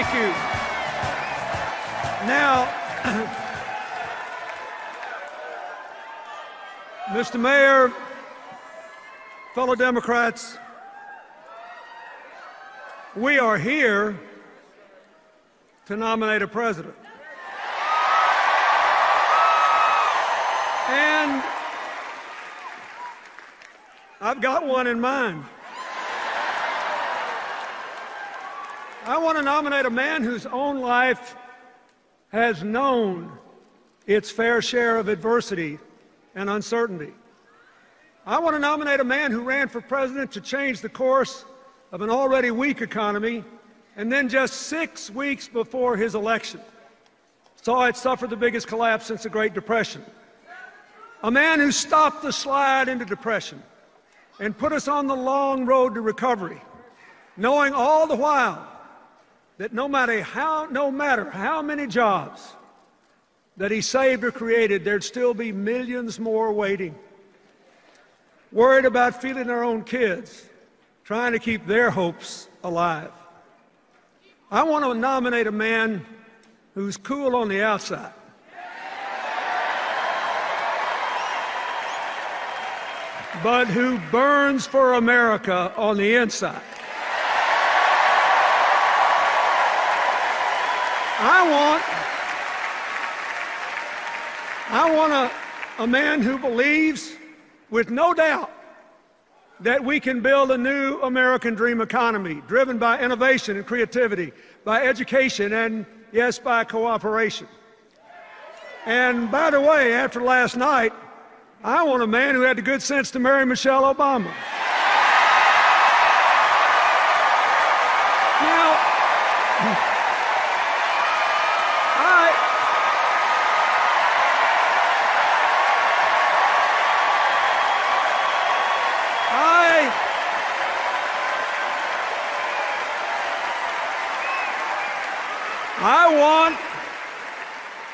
Thank you. Now, Mr. Mayor, fellow Democrats, we are here to nominate a president. And I've got one in mind. I want to nominate a man whose own life has known its fair share of adversity and uncertainty. I want to nominate a man who ran for president to change the course of an already weak economy, and then just 6 weeks before his election saw it suffer the biggest collapse since the Great Depression. A man who stopped the slide into depression and put us on the long road to recovery, knowing all the while that no matter how many jobs that he saved or created, there'd still be millions more waiting, worried about feeding their own kids, trying to keep their hopes alive. I want to nominate a man who's cool on the outside, but who burns for America on the inside. I want a man who believes with no doubt that we can build a new American dream economy driven by innovation and creativity, by education, and yes, by cooperation. And by the way, after last night, I want a man who had the good sense to marry Michelle Obama. Now,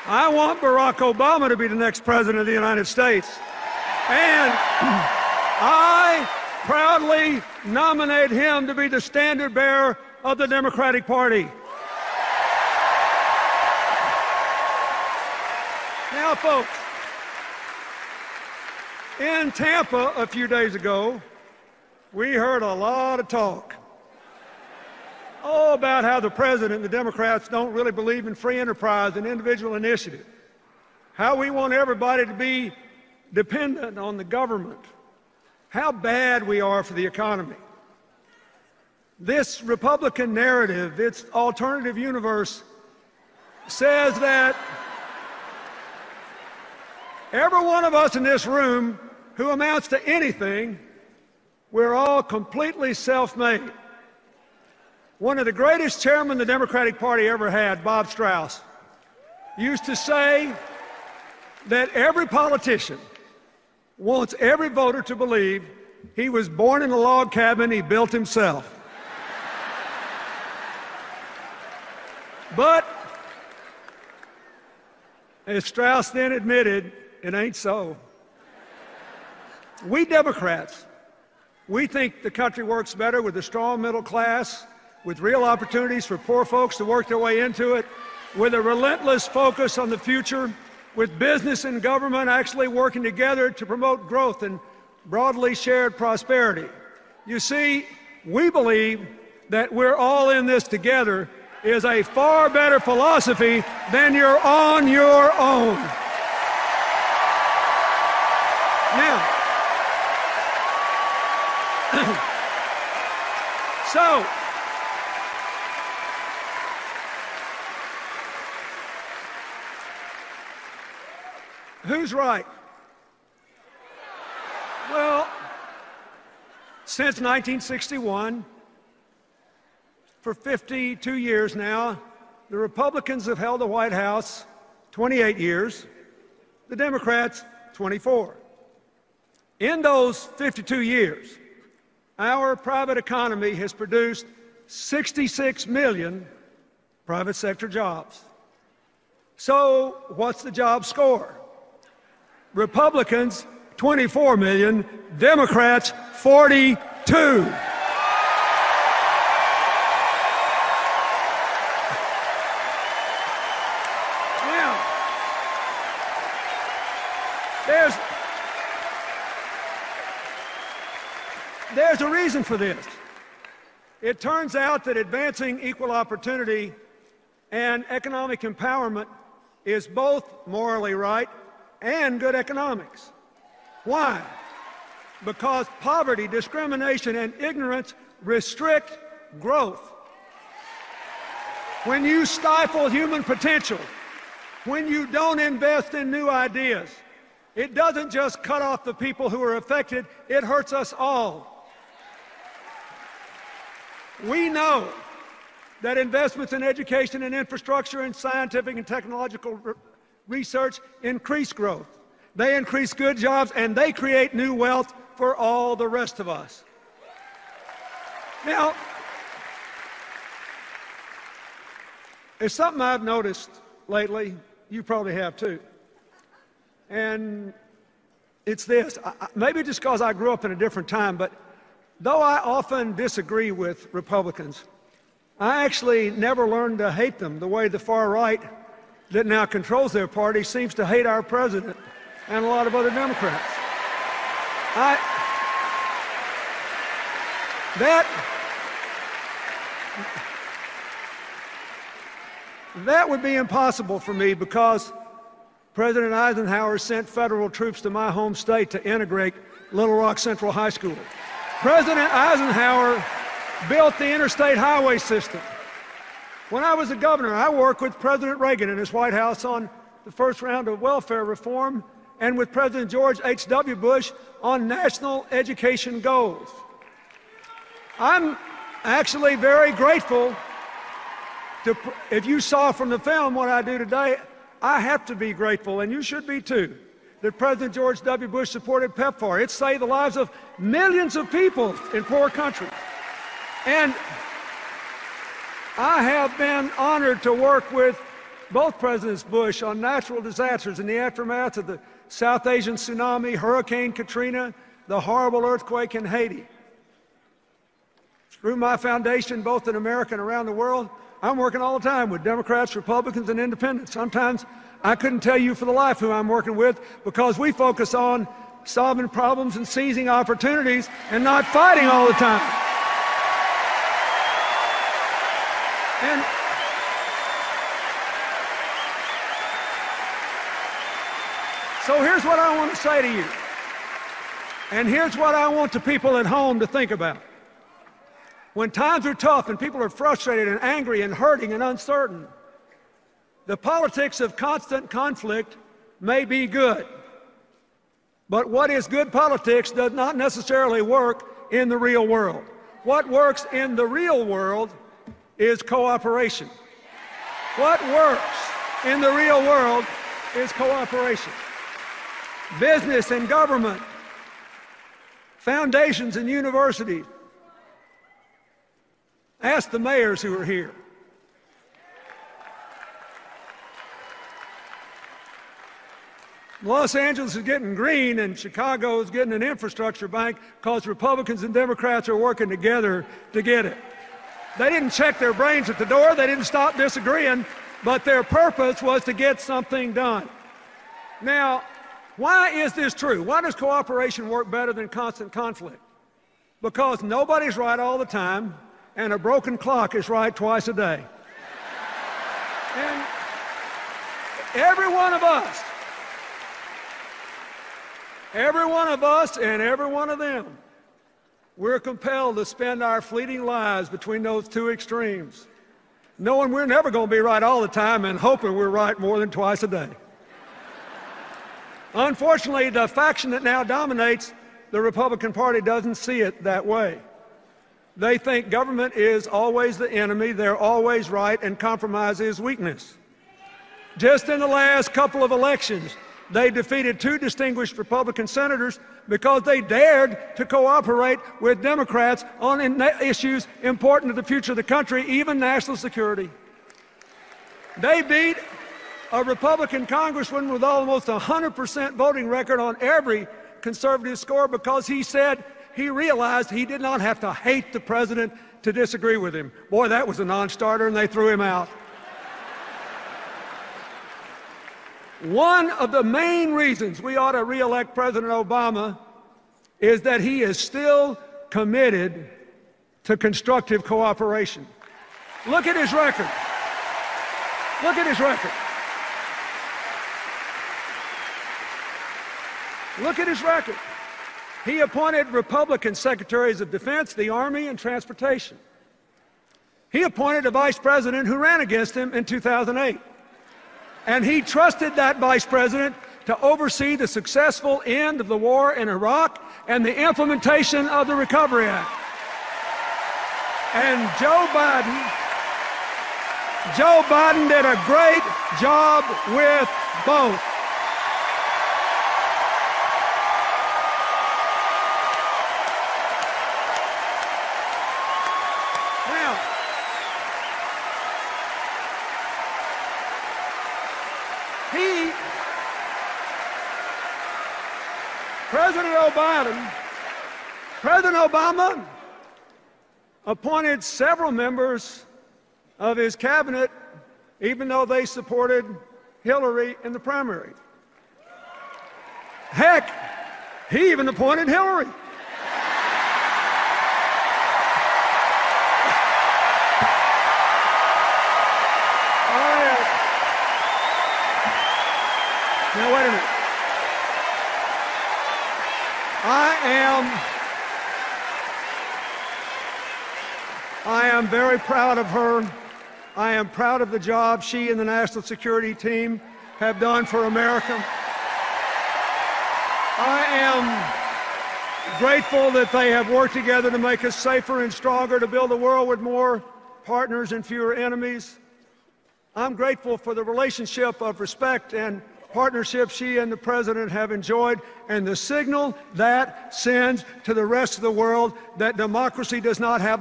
I want Barack Obama to be the next president of the United States. And I proudly nominate him to be the standard bearer of the Democratic Party. Now, folks, in Tampa a few days ago, we heard a lot of talk about how the president and the Democrats don't really believe in free enterprise and individual initiative, how we want everybody to be dependent on the government, how bad we are for the economy. This Republican narrative, its alternative universe, says that every one of us in this room who amounts to anything, we're all completely self-made. One of the greatest chairmen the Democratic Party ever had, Bob Strauss, used to say that every politician wants every voter to believe he was born in a log cabin he built himself. But, as Strauss then admitted, it ain't so. We Democrats, we think the country works better with a strong middle class, with real opportunities for poor folks to work their way into it, with a relentless focus on the future, with business and government actually working together to promote growth and broadly shared prosperity. You see, we believe that we're all in this together is a far better philosophy than you're on your own. Now, so, who's right? Well, since 1961, for 52 years now, the Republicans have held the White House 28 years, the Democrats 24. In those 52 years, our private economy has produced 66 million private sector jobs. So what's the job score? Republicans, 24 million, Democrats, 42. there's a reason for this. It turns out that advancing equal opportunity and economic empowerment is both morally right and good economics. Why? Because poverty, discrimination, and ignorance restrict growth. When you stifle human potential, when you don't invest in new ideas, it doesn't just cut off the people who are affected, it hurts us all. We know that investments in education and infrastructure and scientific and technological research increase growth. They increase good jobs and they create new wealth for all the rest of us. Now, there's something I've noticed lately, you probably have too, and it's this. Maybe just because I grew up in a different time, but though I often disagree with Republicans, I actually never learned to hate them the way the far right that now controls their party seems to hate our president and a lot of other Democrats. That would be impossible for me because President Eisenhower sent federal troops to my home state to integrate Little Rock Central High School. President Eisenhower built the interstate highway system. When I was a governor, I worked with President Reagan in his White House on the first round of welfare reform and with President George H.W. Bush on national education goals. I'm actually very grateful to, if you saw from the film what I do today, I have to be grateful, and you should be too, that President George W. Bush supported PEPFAR. It saved the lives of millions of people in poor countries. And I have been honored to work with both Presidents Bush on natural disasters in the aftermath of the South Asian tsunami, Hurricane Katrina, the horrible earthquake in Haiti. Through my foundation, both in America and around the world, I'm working all the time with Democrats, Republicans, and independents. Sometimes I couldn't tell you for the life who I'm working with because we focus on solving problems and seizing opportunities and not fighting all the time. And so here's what I want to say to you. And here's what I want the people at home to think about. When times are tough and people are frustrated and angry and hurting and uncertain, the politics of constant conflict may be good. But what is good politics does not necessarily work in the real world. What works in the real world is cooperation. What works in the real world is cooperation. Business and government, foundations and universities. Ask the mayors who are here. Los Angeles is getting green and Chicago is getting an infrastructure bank because Republicans and Democrats are working together to get it. They didn't check their brains at the door, they didn't stop disagreeing, but their purpose was to get something done. Now, why is this true? Why does cooperation work better than constant conflict? Because nobody's right all the time, and a broken clock is right twice a day. And every one of us and every one of them, we're compelled to spend our fleeting lives between those two extremes, knowing we're never going to be right all the time and hoping we're right more than twice a day. Unfortunately, the faction that now dominates the Republican Party doesn't see it that way. They think government is always the enemy, they're always right, and compromise is weakness. Just in the last couple of elections, they defeated 2 distinguished Republican senators because they dared to cooperate with Democrats on issues important to the future of the country, even national security. They beat a Republican congressman with almost 100% voting record on every conservative score because he said he realized he did not have to hate the president to disagree with him. Boy, that was a non-starter, and they threw him out. One of the main reasons we ought to re-elect President Obama is that he is still committed to constructive cooperation. Look at his record. Look at his record. Look at his record. He appointed Republican secretaries of defense, the Army, and transportation. He appointed a vice president who ran against him in 2008. And he trusted that vice president to oversee the successful end of the war in Iraq and the implementation of the Recovery Act. And Joe Biden did a great job with both. Now, President Obama appointed several members of his cabinet, even though they supported Hillary in the primary. Heck, he even appointed Hillary. Now, wait a minute. I am very proud of her. I am proud of the job she and the national security team have done for America. I am grateful that they have worked together to make us safer and stronger, to build a world with more partners and fewer enemies. I'm grateful for the relationship of respect and partnership she and the President have enjoyed, and the signal that sends to the rest of the world that democracy does not have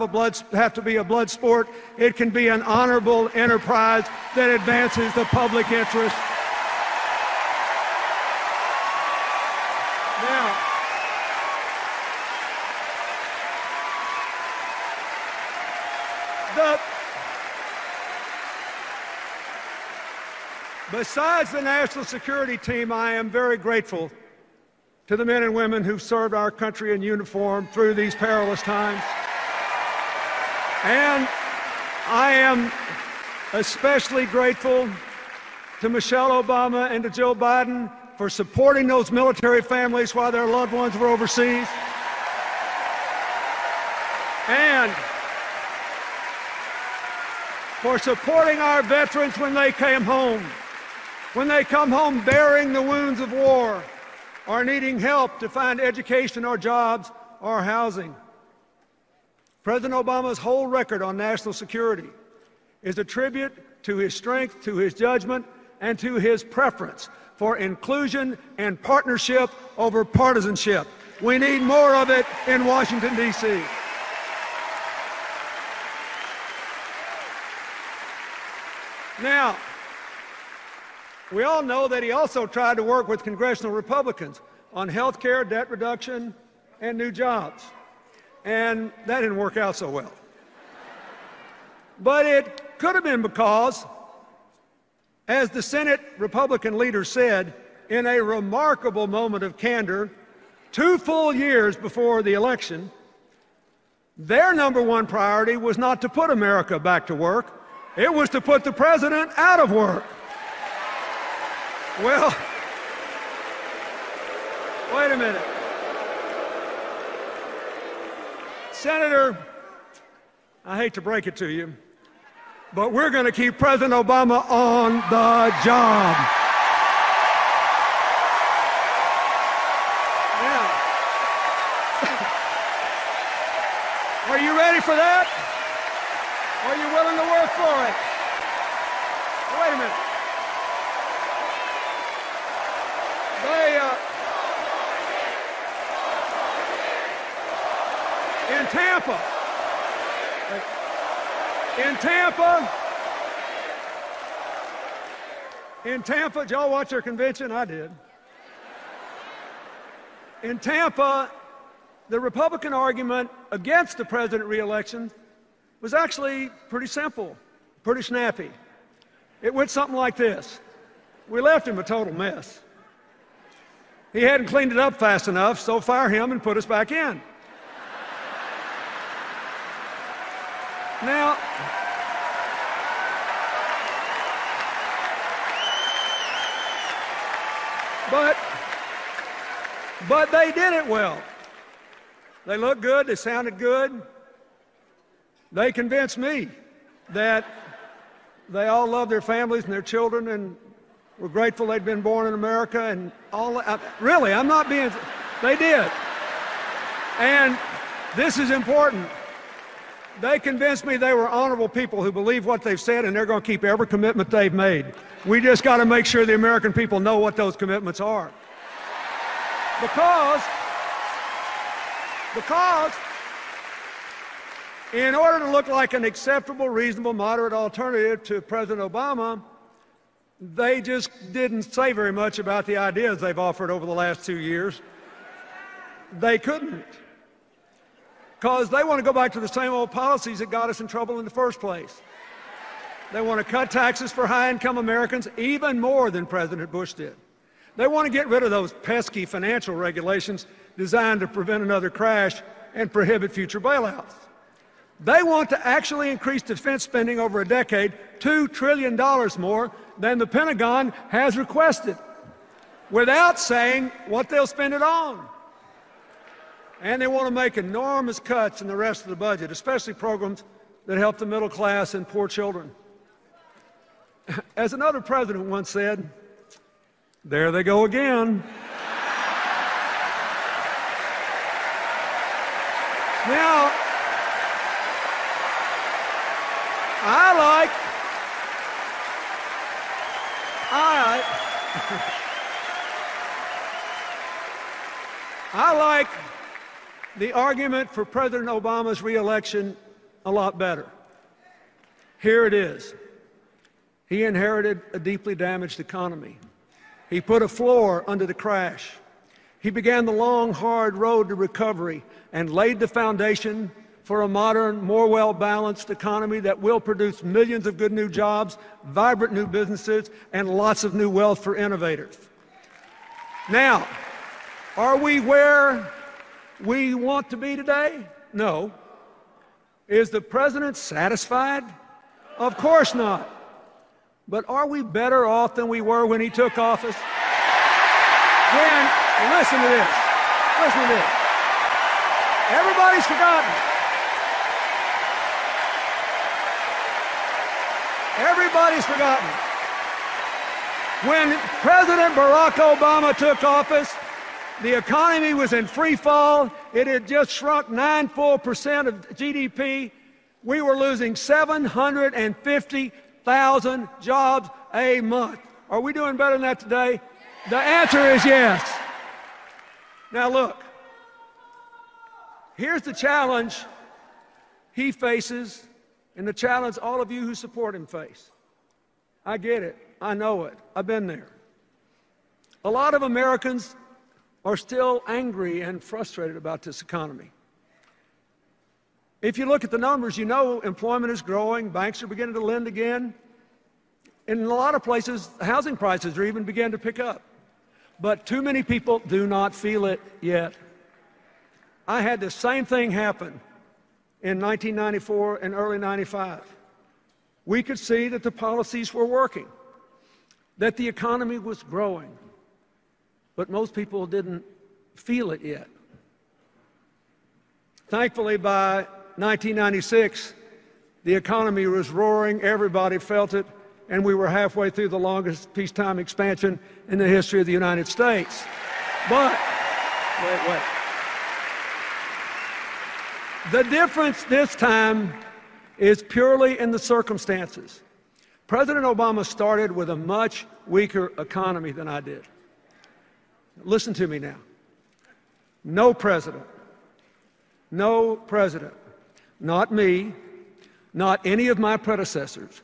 to be a blood sport. It can be an honorable enterprise that advances the public interest. Besides the national security team, I am very grateful to the men and women who've served our country in uniform through these perilous times. And I am especially grateful to Michelle Obama and to Joe Biden for supporting those military families while their loved ones were overseas. And for supporting our veterans when they came home. When they come home bearing the wounds of war or needing help to find education or jobs or housing. President Obama's whole record on national security is a tribute to his strength, to his judgment, and to his preference for inclusion and partnership over partisanship. We need more of it in Washington, D.C. Now, we all know that he also tried to work with congressional Republicans on health care, debt reduction, and new jobs. And that didn't work out so well. But it could have been because, as the Senate Republican leader said in a remarkable moment of candor 2 full years before the election, their number one priority was not to put America back to work. It was to put the president out of work. Well, wait a minute. Senator, I hate to break it to you, but we're going to keep President Obama on the job. Now, are you ready for that? Are you willing to work for it? Wait a minute. In Tampa, did y'all watch their convention? I did. In Tampa, the Republican argument against the president re-election was actually pretty simple, pretty snappy. It went something like this. We left him a total mess. He hadn't cleaned it up fast enough, so fire him and put us back in. Now, but they did it well. They looked good, they sounded good. They convinced me that they all loved their families and their children and were grateful they'd been born in America and all. Really, I'm not being, they did. And this is important. They convinced me they were honorable people who believe what they've said and they're going to keep every commitment they've made. We just got to make sure the American people know what those commitments are. Because in order to look like an acceptable, reasonable, moderate alternative to President Obama, they just didn't say very much about the ideas they've offered over the last 2 years. They couldn't. Because they want to go back to the same old policies that got us in trouble in the first place. They want to cut taxes for high-income Americans even more than President Bush did. They want to get rid of those pesky financial regulations designed to prevent another crash and prohibit future bailouts. They want to actually increase defense spending over a decade, $2 trillion more than the Pentagon has requested, without saying what they'll spend it on. And they want to make enormous cuts in the rest of the budget, especially programs that help the middle class and poor children. As another president once said, there they go again. Now, I like the argument for President Obama's re-election a lot better. Here it is. He inherited a deeply damaged economy. He put a floor under the crash. He began the long, hard road to recovery and laid the foundation for a modern, more well-balanced economy that will produce millions of good new jobs, vibrant new businesses, and lots of new wealth for innovators. Now, are we where we want to be today? No. Is the president satisfied? Of course not. But are we better off than we were when he took office? Listen to this. Listen to this. Everybody's forgotten. Everybody's forgotten. When President Barack Obama took office, the economy was in free fall. It had just shrunk 9 full percent of GDP. We were losing 750,000 jobs a month. Are we doing better than that today? The answer is yes. Now look, here's the challenge he faces and the challenge all of you who support him face. I get it. I know it. I've been there. A lot of Americans are still angry and frustrated about this economy. If you look at the numbers, you know employment is growing, banks are beginning to lend again. In a lot of places, housing prices are even beginning to pick up. But too many people do not feel it yet. I had the same thing happen in 1994 and early 95. We could see that the policies were working, that the economy was growing, but most people didn't feel it yet. Thankfully, by 1996, the economy was roaring, everybody felt it, and we were halfway through the longest peacetime expansion in the history of the United States. But, wait. The difference this time is purely in the circumstances. President Obama started with a much weaker economy than I did. Listen to me now. No president, not me, not any of my predecessors,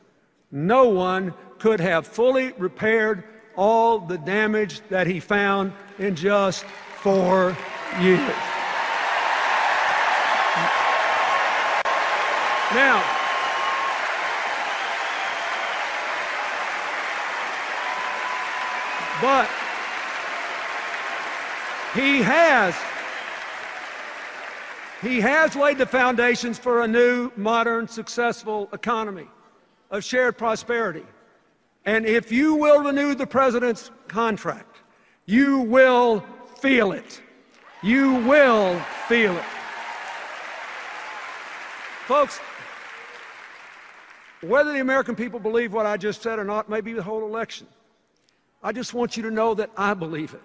no one could have fully repaired all the damage that he found in just 4 years. Now, but He has laid the foundations for a new, modern, successful economy of shared prosperity. And if you will renew the president's contract, you will feel it. You will feel it. Folks, whether the American people believe what I just said or not may be the whole election. I just want you to know that I believe it.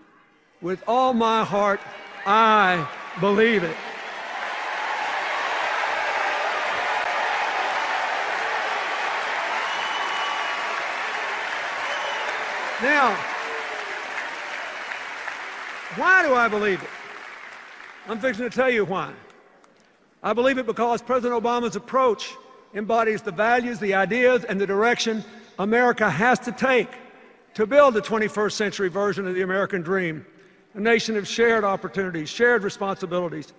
With all my heart, I believe it. Now, why do I believe it? I'm fixing to tell you why. I believe it because President Obama's approach embodies the values, the ideas, and the direction America has to take to build the 21st century version of the American dream, a nation of shared opportunities, shared responsibilities,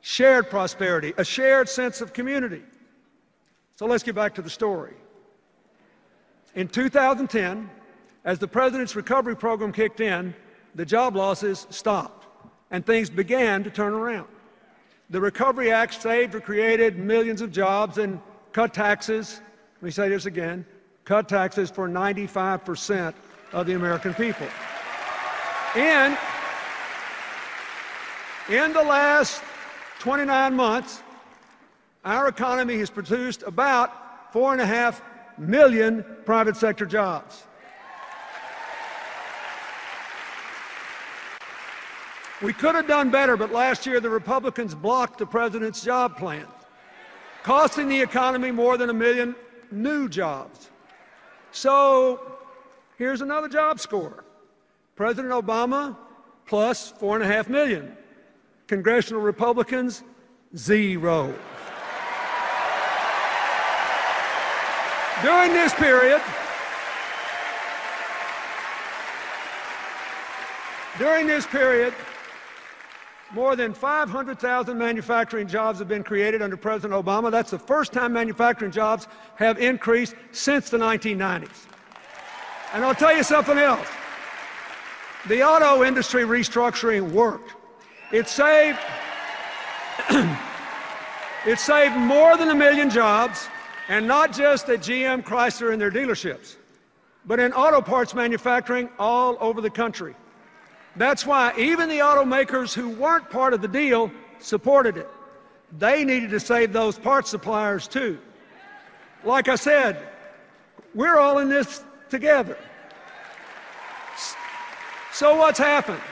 shared prosperity, a shared sense of community. So let's get back to the story. In 2010, as the president's recovery program kicked in, the job losses stopped, and things began to turn around. The Recovery Act saved or created millions of jobs and cut taxes, let me say this again, cut taxes for 95% of the American people. In the last 29 months, our economy has produced about 4.5 million private sector jobs. We could have done better, but last year the Republicans blocked the president's job plan, costing the economy more than 1 million new jobs. So here's another job score. President Obama plus 4.5 million. Congressional Republicans, 0. During this period, more than 500,000 manufacturing jobs have been created under President Obama. That's the first time manufacturing jobs have increased since the 1990s. And I'll tell you something else. The auto industry restructuring worked. It saved more than 1 million jobs, and not just at GM, Chrysler, and their dealerships, but in auto parts manufacturing all over the country. That's why even the automakers who weren't part of the deal supported it. They needed to save those parts suppliers too. Like I said, we're all in this together. So what's happened?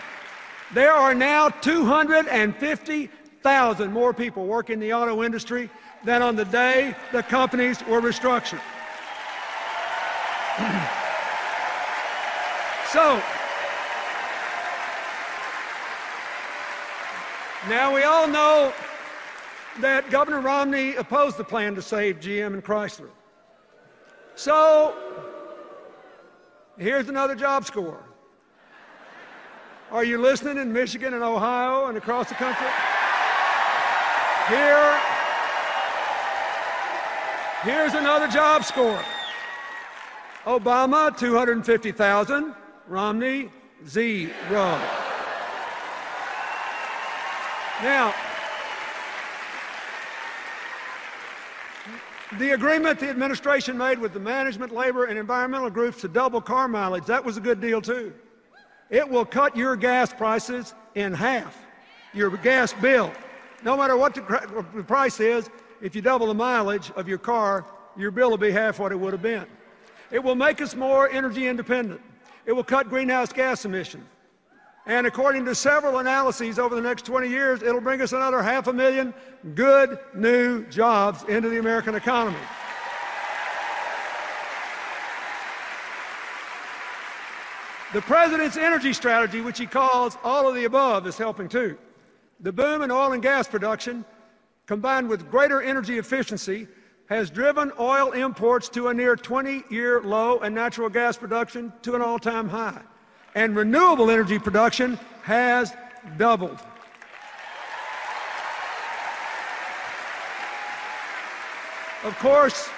There are now 250,000 more people working in the auto industry than on the day the companies were restructured. So, now we all know that Governor Romney opposed the plan to save GM and Chrysler. So, here's another job score. Are you listening in Michigan and Ohio and across the country? Here's another job score. Obama, 250,000. Romney, 0. Now, the agreement the administration made with the management, labor, and environmental groups to double car mileage, that was a good deal too. It will cut your gas prices in half, your gas bill. No matter what the price is, if you double the mileage of your car, your bill will be half what it would have been. It will make us more energy independent. It will cut greenhouse gas emissions. And according to several analyses over the next 20 years, it'll bring us another 500,000 good new jobs into the American economy. The president's energy strategy, which he calls all of the above, is helping too. The boom in oil and gas production, combined with greater energy efficiency, has driven oil imports to a near 20-year low and natural gas production to an all-time high. And renewable energy production has doubled. Of course,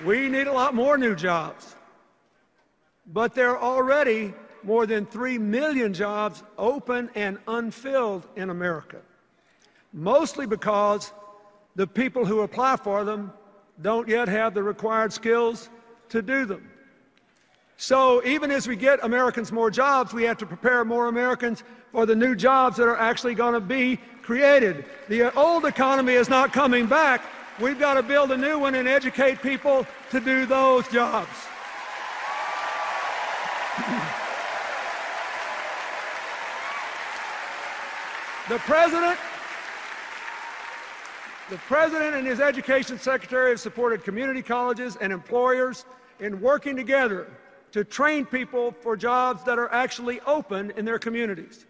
we need a lot more new jobs, but there are already more than 3 million jobs open and unfilled in America. mostly because the people who apply for them don't yet have the required skills to do them. So even as we get Americans more jobs, we have to prepare more Americans for the new jobs that are actually going to be created. The old economy is not coming back. We've got to build a new one and educate people to do those jobs. The President and his Education Secretary have supported community colleges and employers in working together to train people for jobs that are actually open in their communities.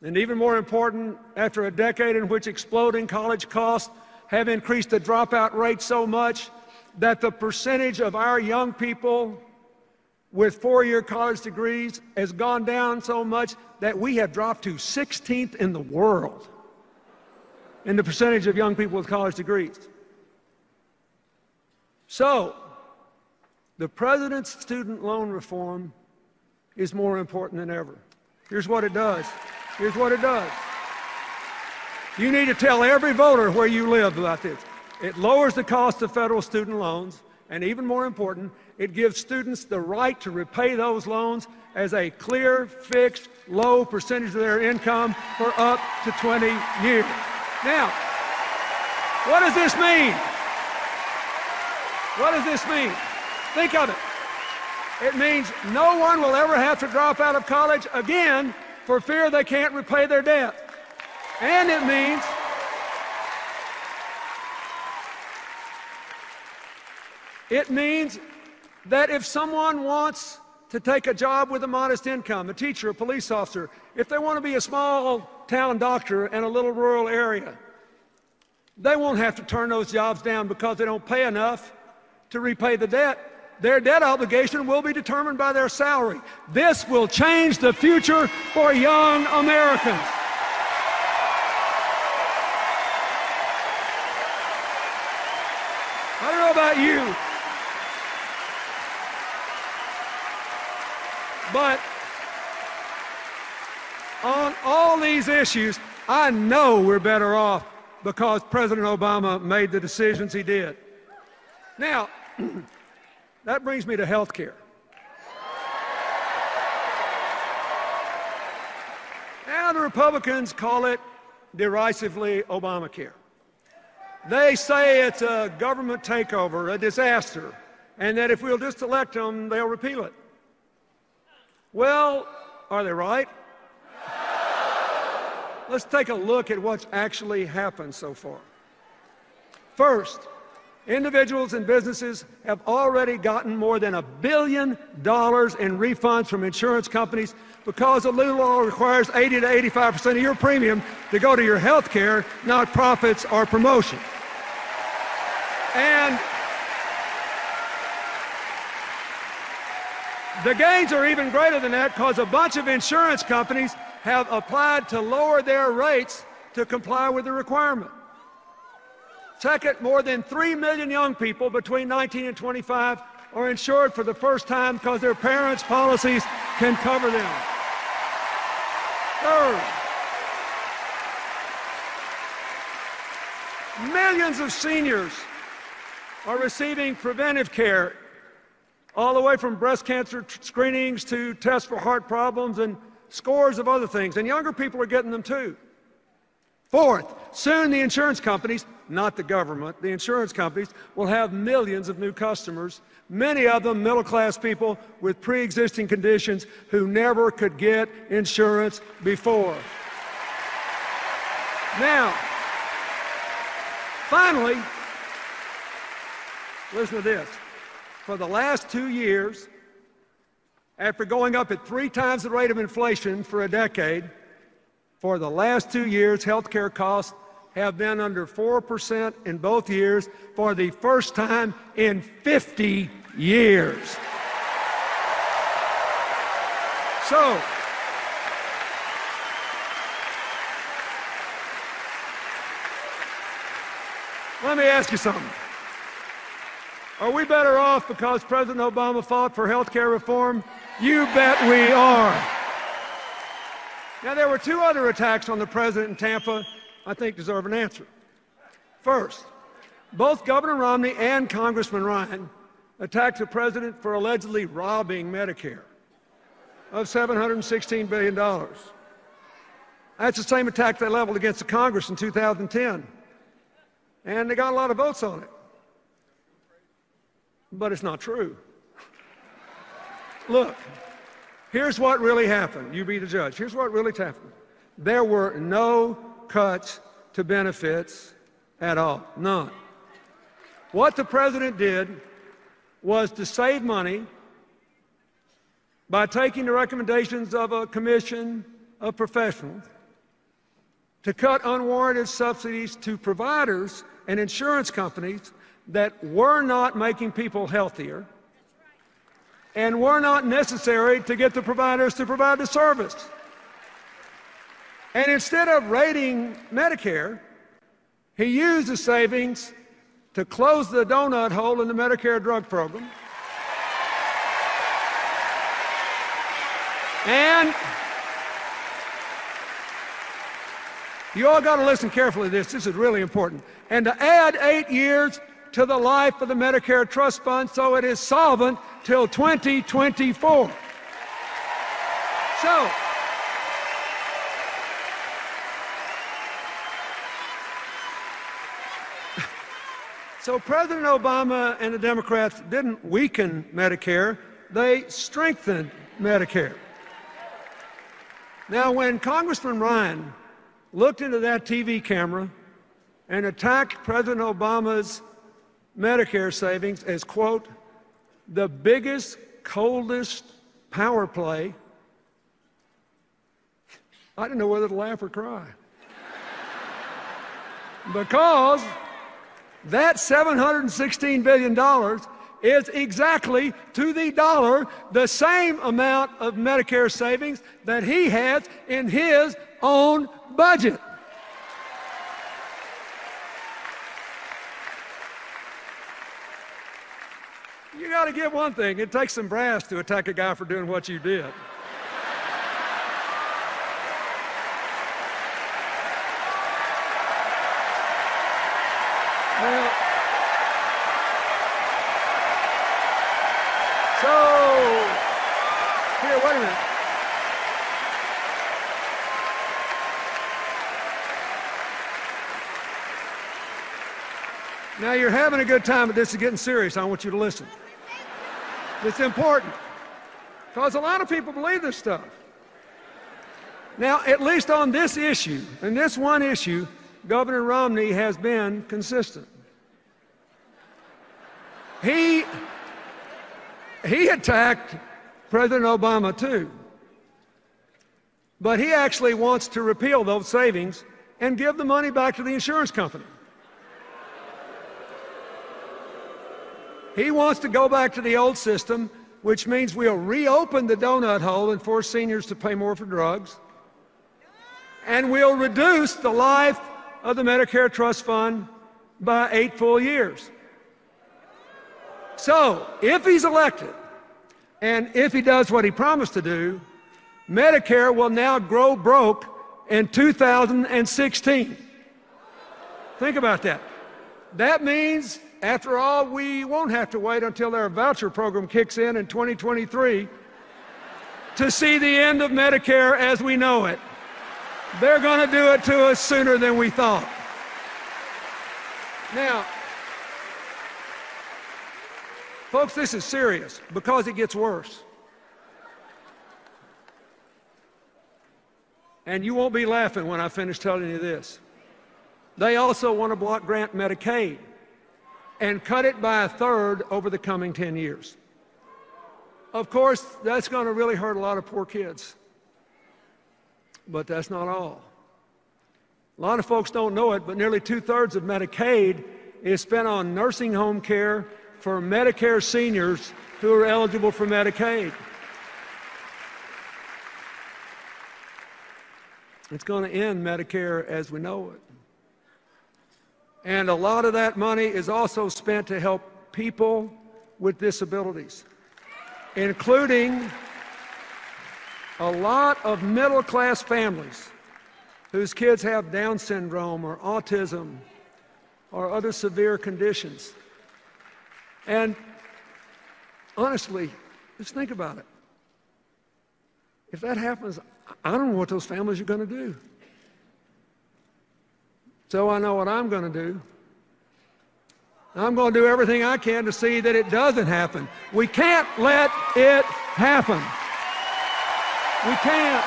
And even more important, after a decade in which exploding college costs have increased the dropout rate so much that the percentage of our young people with four-year college degrees has gone down so much that we have dropped to 16th in the world in the percentage of young people with college degrees. So, the President's student loan reform is more important than ever. Here's what it does. Here's what it does. You need to tell every voter where you live about this. It lowers the cost of federal student loans, and even more important, it gives students the right to repay those loans as a clear, fixed, low percentage of their income for up to 20 years. Now, what does this mean? What does this mean? Think of it. It means no one will ever have to drop out of college again for fear they can't repay their debt. And it means that if someone wants to take a job with a modest income, a teacher, a police officer, if they want to be a small town doctor in a little rural area, they won't have to turn those jobs down because they don't pay enough to repay the debt. Their debt obligation will be determined by their salary. This will change the future for young Americans. I don't know about you, but on all these issues, I know we're better off because President Obama made the decisions he did. Now, that brings me to health care. Now the Republicans call it derisively Obamacare. They say it's a government takeover, a disaster, and that if we'll just elect them, they'll repeal it. Well, are they right? Let's take a look at what's actually happened so far. First, individuals and businesses have already gotten more than $1 billion in refunds from insurance companies because the new law requires 80 to 85% of your premium to go to your health care, not profits or promotion. And the gains are even greater than that because a bunch of insurance companies have applied to lower their rates to comply with the requirement. Second, more than 3 million young people between 19 and 25 are insured for the first time because their parents' policies can cover them. Third, millions of seniors are receiving preventive care, all the way from breast cancer screenings to tests for heart problems and scores of other things, and younger people are getting them too. Fourth, soon the insurance companies, not the government, the insurance companies will have millions of new customers, many of them middle-class people with pre-existing conditions who never could get insurance before. Now, finally, listen to this. For the last 2 years, after going up at 3 times the rate of inflation for a decade, for the last 2 years, health care costs have been under 4% in both years for the first time in 50 years. So, let me ask you something. Are we better off because President Obama fought for health care reform? You bet we are. Now, there were 2 other attacks on the president in Tampa I think deserve an answer. First, both Governor Romney and Congressman Ryan attacked the president for allegedly robbing Medicare of $716 billion. That's the same attack they leveled against the Congress in 2010. And they got a lot of votes on it. But it's not true. Look, here's what really happened. You be the judge. Here's what really happened. There were no cuts to benefits at all. None. What the president did was to save money by taking the recommendations of a commission of professionals to cut unwarranted subsidies to providers and insurance companies that were not making people healthier and were not necessary to get the providers to provide the service. And instead of raiding Medicare, he used the savings to close the donut hole in the Medicare drug program. And you all got to listen carefully to this. This is really important. And to add 8 years to the life of the Medicare Trust Fund so it is solvent till 2024. So President Obama and the Democrats didn't weaken Medicare, they strengthened Medicare. Now, when Congressman Ryan looked into that TV camera and attacked President Obama's Medicare savings as, quote, the biggest, coldest power play, I didn't know whether to laugh or cry. Because that $716 billion is exactly to the dollar the same amount of Medicare savings that he has in his own budget. You got to give one thing. It takes some brass to attack a guy for doing what you did. Now, here, wait a minute. Now you're having a good time, but this is getting serious. I want you to listen. It's important, because a lot of people believe this stuff. Now, at least on this issue, and this one issue, Governor Romney has been consistent. He attacked President Obama too, but he actually wants to repeal those savings and give the money back to the insurance company. He wants to go back to the old system, which means we'll reopen the donut hole and force seniors to pay more for drugs, and we'll reduce the life of the Medicare Trust Fund by 8 full years. So, if he's elected, and if he does what he promised to do, Medicare will now grow broke in 2016. Think about that. That means, after all, we won't have to wait until their voucher program kicks in 2023 to see the end of Medicare as we know it. They're going to do it to us sooner than we thought. Now, folks, this is serious because it gets worse. And you won't be laughing when I finish telling you this. They also want to block grant Medicaid and cut it by 1/3 over the coming 10 years. Of course, that's going to really hurt a lot of poor kids. But that's not all. A lot of folks don't know it, but nearly 2/3 of Medicaid is spent on nursing home care for Medicare seniors who are eligible for Medicaid. It's going to end Medicare as we know it. And a lot of that money is also spent to help people with disabilities, including a lot of middle-class families whose kids have Down syndrome or autism or other severe conditions. And honestly, just think about it. If that happens, I don't know what those families are going to do. So I know what I'm going to do. I'm going to do everything I can to see that it doesn't happen. We can't let it happen. We can't.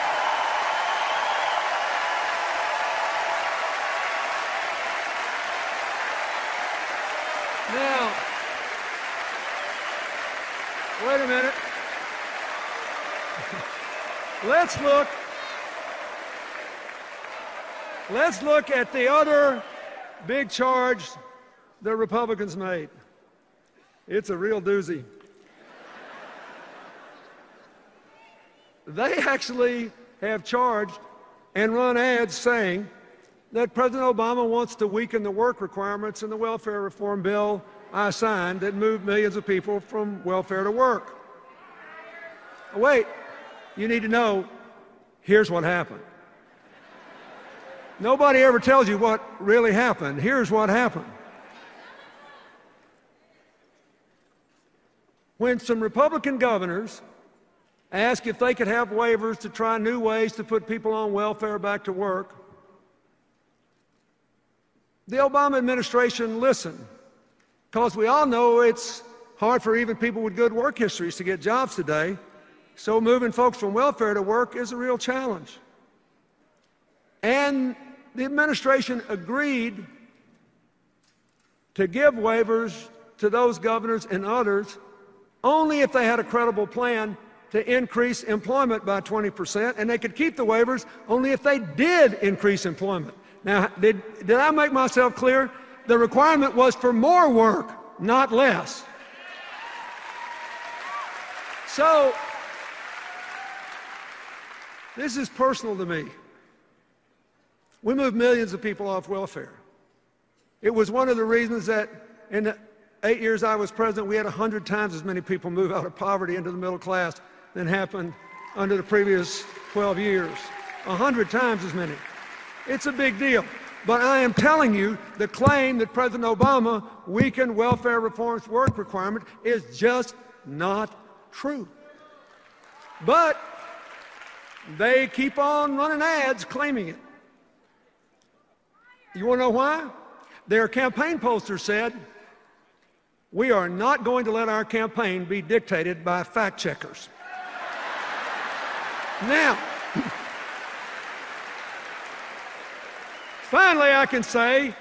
Now, wait a minute. Let's look at the other big charge the Republicans made. It's a real doozy. They actually have charged and run ads saying that President Obama wants to weaken the work requirements in the welfare reform bill I signed that moved millions of people from welfare to work. Wait, you need to know, here's what happened. Nobody ever tells you what really happened. Here's what happened. When some Republican governors asked if they could have waivers to try new ways to put people on welfare back to work, the Obama administration listened, because we all know it's hard for even people with good work histories to get jobs today, so moving folks from welfare to work is a real challenge. And the administration agreed to give waivers to those governors and others only if they had a credible plan to increase employment by 20%, and they could keep the waivers only if they did increase employment. Now, did I make myself clear? The requirement was for more work, not less. So, this is personal to me. We moved millions of people off welfare. It was one of the reasons that in the 8 years I was president, we had 100 times as many people move out of poverty into the middle class than happened under the previous 12 years. 100 times as many. It's a big deal. But I am telling you, the claim that President Obama weakened welfare reform's work requirement is just not true. But they keep on running ads claiming it. You want to know why? Their campaign poster said, "We are not going to let our campaign be dictated by fact checkers." Now, finally I can say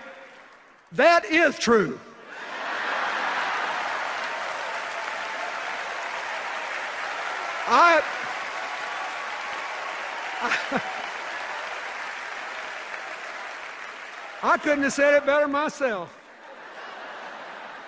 that is true. I couldn't have said it better myself.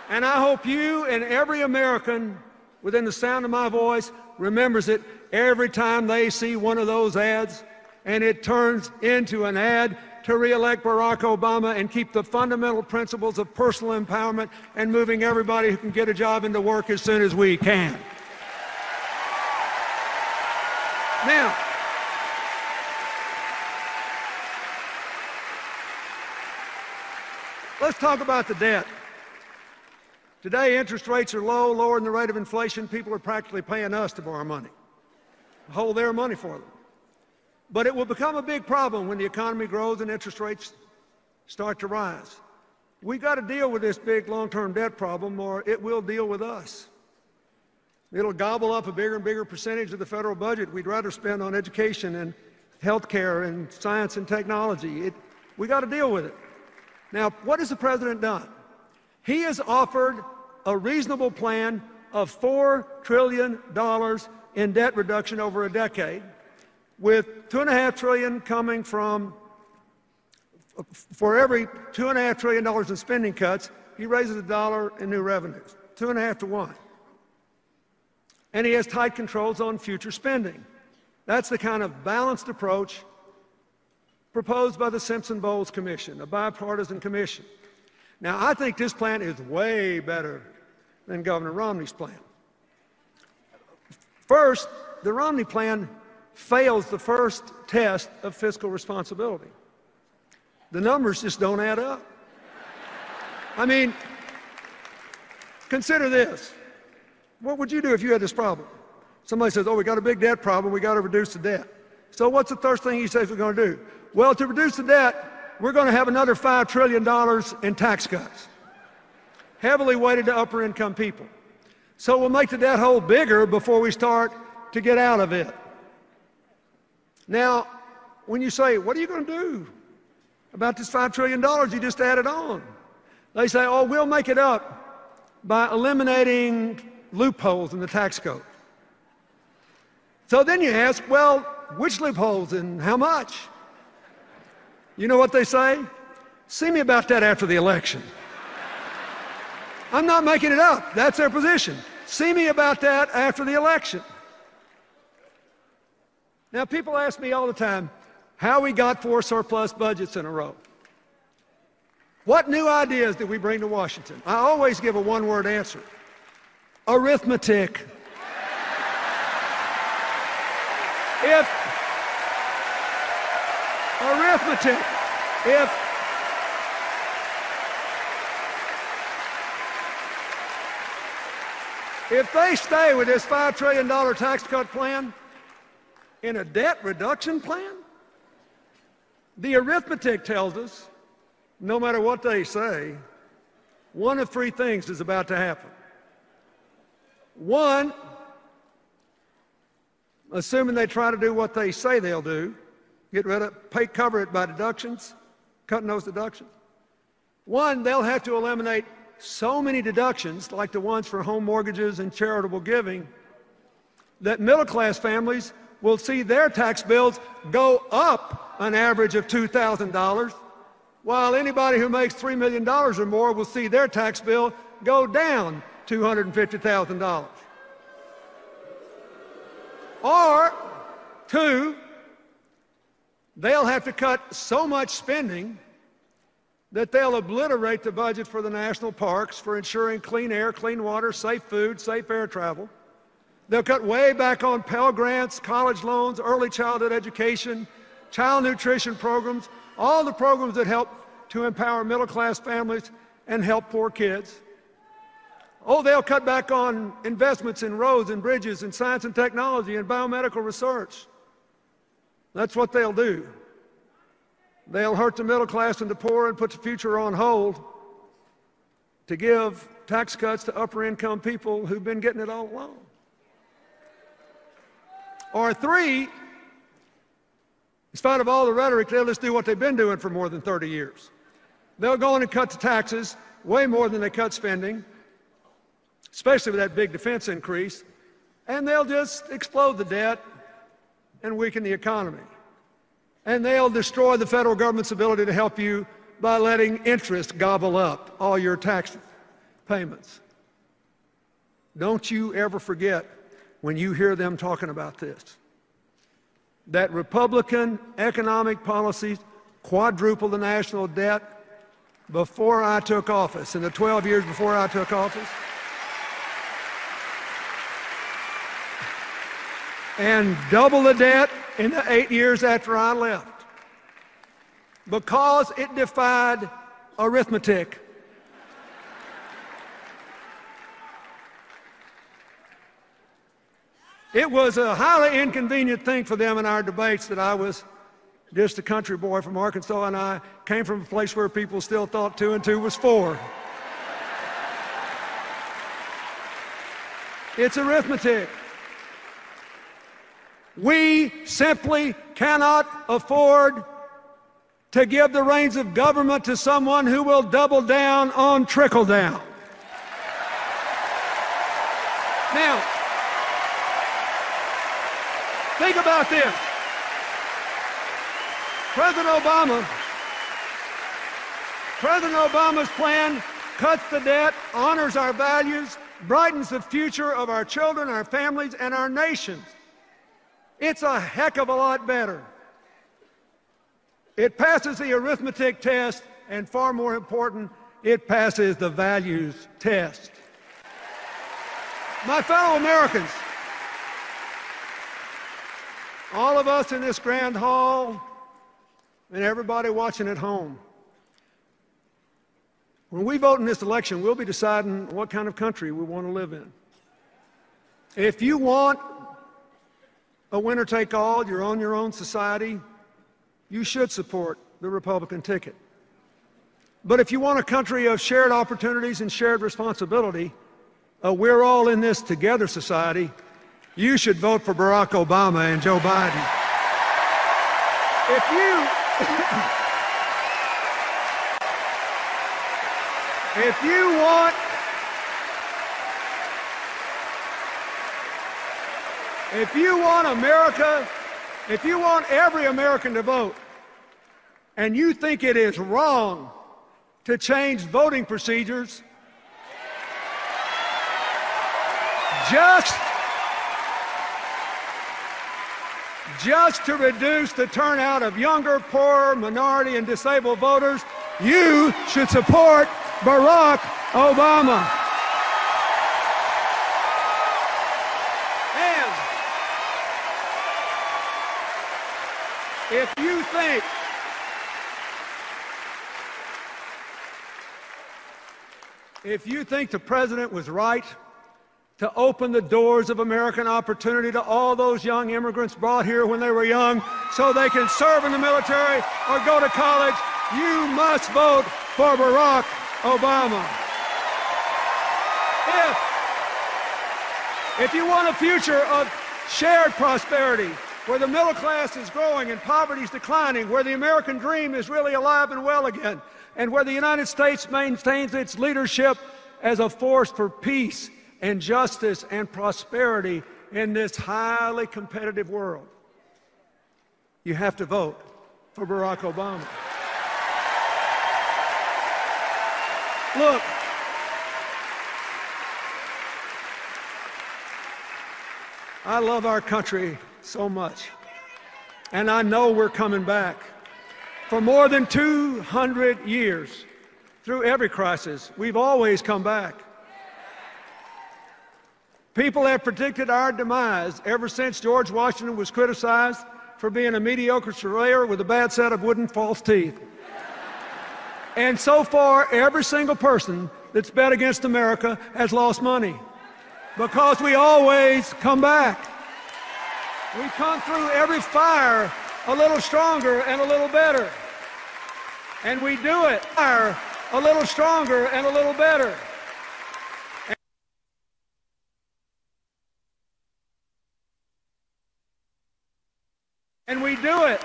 And I hope you and every American within the sound of my voice remembers it every time they see one of those ads and it turns into an ad to re-elect Barack Obama and keep the fundamental principles of personal empowerment and moving everybody who can get a job into work as soon as we can. Now, let's talk about the debt. Today, interest rates are low, lower than the rate of inflation. People are practically paying us to borrow money, hold their money for them. But it will become a big problem when the economy grows and interest rates start to rise. We've got to deal with this big long-term debt problem, or it will deal with us. It'll gobble up a bigger and bigger percentage of the federal budget we'd rather spend on education and health care and science and technology. We got to deal with it. Now, what has the president done? He has offered a reasonable plan of $4 trillion in debt reduction over a decade, with $2.5 trillion coming from, for every $2.5 trillion in spending cuts, he raises $1 in new revenues, 2.5 to 1. And he has tight controls on future spending. That's the kind of balanced approach proposed by the Simpson-Bowles Commission, a bipartisan commission. Now, I think this plan is way better than Governor Romney's plan. First, the Romney plan fails the first test of fiscal responsibility. The numbers just don't add up. I mean, consider this. What would you do if you had this problem? Somebody says, oh, we got a big debt problem, we got to reduce the debt. So what's the first thing he says we're going to do? Well, to reduce the debt, we're going to have another $5 trillion in tax cuts, heavily weighted to upper income people. So we'll make the debt hole bigger before we start to get out of it. Now, when you say, what are you going to do about this $5 trillion you just added on? They say, oh, we'll make it up by eliminating loopholes in the tax code. So then you ask, well, which loopholes and how much? You know what they say? See me about that after the election. I'm not making it up. That's their position. See me about that after the election. Now, people ask me all the time how we got 4 surplus budgets in a row. What new ideas did we bring to Washington? I always give a one-word answer. Arithmetic. If they stay with this $5 trillion tax cut plan in a debt reduction plan, the arithmetic tells us, no matter what they say, one of 3 things is about to happen. One, assuming they try to do what they say they'll do, cover it by deductions, cutting those deductions. One, they'll have to eliminate so many deductions, like the ones for home mortgages and charitable giving, that middle-class families will see their tax bills go up an average of $2,000, while anybody who makes $3 million or more will see their tax bill go down $250,000. Or, 2, they'll have to cut so much spending that they'll obliterate the budget for the national parks, for ensuring clean air, clean water, safe food, safe air travel. They'll cut way back on Pell Grants, college loans, early childhood education, child nutrition programs, all the programs that help to empower middle-class families and help poor kids. Oh, they'll cut back on investments in roads and bridges and science and technology and biomedical research. That's what they'll do. They'll hurt the middle class and the poor and put the future on hold to give tax cuts to upper income people who've been getting it all along. Or 3, in spite of all the rhetoric, they'll just do what they've been doing for more than 30 years. They'll go in and cut the taxes way more than they cut spending, especially with that big defense increase, and they'll just explode the debt and weaken the economy. And they'll destroy the federal government's ability to help you by letting interest gobble up all your tax payments. Don't you ever forget, when you hear them talking about this, that Republican economic policies quadrupled the national debt before I took office, in the 12 years before I took office, and double the debt in the 8 years after I left, because it defied arithmetic. It was a highly inconvenient thing for them in our debates that I was just a country boy from Arkansas, and I came from a place where people still thought 2 and 2 was 4. It's arithmetic. We simply cannot afford to give the reins of government to someone who will double down on trickle down. Now, think about this. President Obama's plan cuts the debt, honors our values, brightens the future of our children, our families, and our nations. It's a heck of a lot better. It passes the arithmetic test, and far more important, it passes the values test. My fellow Americans, all of us in this grand hall, and everybody watching at home, when we vote in this election, we'll be deciding what kind of country we want to live in. If you want a winner-take-all, you're on your own society, you should support the Republican ticket. But if you want a country of shared opportunities and shared responsibility, we're all in this together society, you should vote for Barack Obama and Joe Biden. If you want America, if you want every American to vote, and you think it is wrong to change voting procedures just to reduce the turnout of younger, poorer, minority, and disabled voters, you should support Barack Obama. And if you think the president was right to open the doors of American opportunity to all those young immigrants brought here when they were young so they can serve in the military or go to college, you must vote for Barack Obama. If you want a future of shared prosperity, where the middle class is growing and poverty is declining, where the American dream is really alive and well again, and where the United States maintains its leadership as a force for peace and justice and prosperity in this highly competitive world, you have to vote for Barack Obama. Look, I love our country so much, and I know we're coming back. For more than 200 years, through every crisis, we've always come back. People have predicted our demise ever since George Washington was criticized for being a mediocre surveyor with a bad set of wooden false teeth. And so far, every single person that's bet against America has lost money, because we always come back. We come through every fire a little stronger and a little better. And we do it a little stronger and a little better. And we do it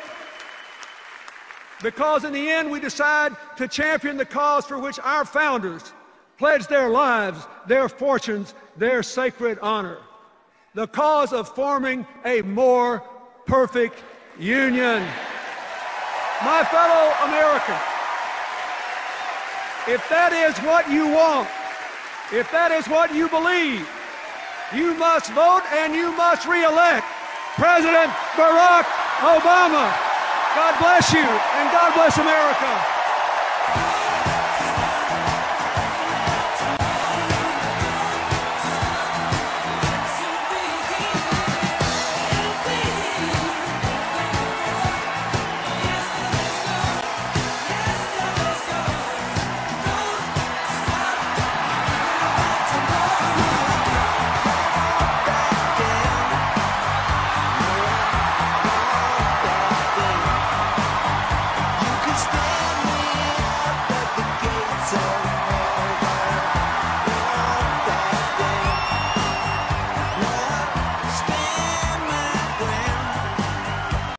because in the end we decide to champion the cause for which our founders pledged their lives, their fortunes, their sacred honor. The cause of forming a more perfect union. My fellow Americans, if that is what you want, if that is what you believe, you must vote and you must re-elect President Barack Obama. God bless you, and God bless America.